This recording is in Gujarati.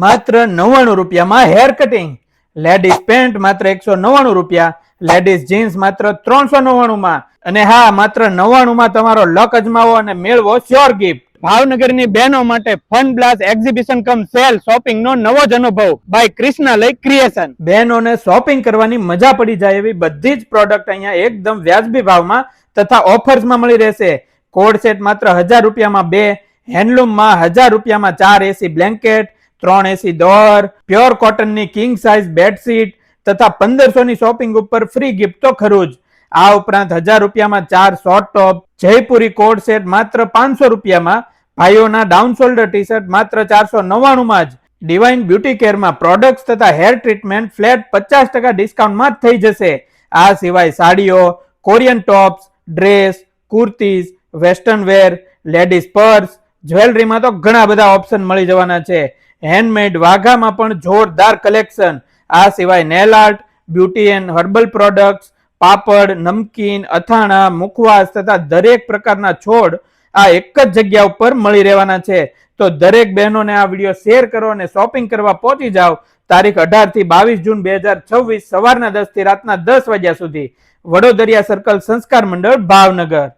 માત્ર 99 રૂપિયામાં હેર કટિંગ, લેડીઝ પેન્ટ માત્ર 199 રૂપિયા, લેડીઝ જીન્સ માત્ર 399 માં, અને હા, માત્ર 99 માં તમારો લક અજમાવો અને મેળવો શ્યોર ગિફ્ટ. ભાવનગરની બહેનો માટે fun blast exhibition cum sale shopping નો નવો જ અનુભવ બાય કૃષ્ણાલય ક્રિએશન. બહેનોને શોપિંગ કરવાની મજા પડી જાય એવી બધી જ પ્રોડક્ટ અહીંયા એકદમ વ્યાજબી ભાવમાં તથા ઓફર્સમાં મળી રહેશે. કોડ સેટ માત્ર 1000 રૂપિયામાં 2, હેન્ડલૂમમાં 1000 રૂપિયામાં 4 AC blanket, 3 AC door, pure કોટનની કિંગ સાઇઝ બેડશીટ તથા 1500 ની શોપિંગ ઉપર ફ્રી ગિફ્ટ તો ખરું જ. આ ઉપરાંત 1000 રૂપિયામાં 4 short top, Jaipuri code set માત્ર 500 રૂપિયામાં, ભાઈઓના ડાઉન શોલ્ડર ટી શર્ટ માત્ર 499 માં જ. ડિવાઇન બ્યુટી કેરમાં પ્રોડક્ટ્સ તથા હેર ટ્રીટમેન્ટ ફ્લેટ 50% ડિસ્કાઉન્ટમાં જ થઈ જશે. આ સિવાય સાડીઓ, Korean tops, dress, kurtis, western wear, ladies purse, જ્વેલરીમાં તો ઘણા બધા ઓપ્શન મળી જવાના છે. હેન્ડમેડ વાઘામાં પણ જોરદાર કલેક્શન. આ સિવાય nail art, beauty and herbal products, પાપડ, નમકીન, અથાણા, મુખવાસ તથા દરેક પ્રકારના છોડ આ એક જ જગ્યા ઉપર મળી રહેવાના છે. તો દરેક બહેનોને આ વિડીયો શેર કરો અને શોપિંગ કરવા પહોંચી જાઓ. તારીખ 18 થી 22 જૂન 2026 સવારના 10 થી રાતના 10 વાગ્યા સુધી. વડોદરિયા સર્કલ સંસ્કાર મંડળ, ભાવનગર.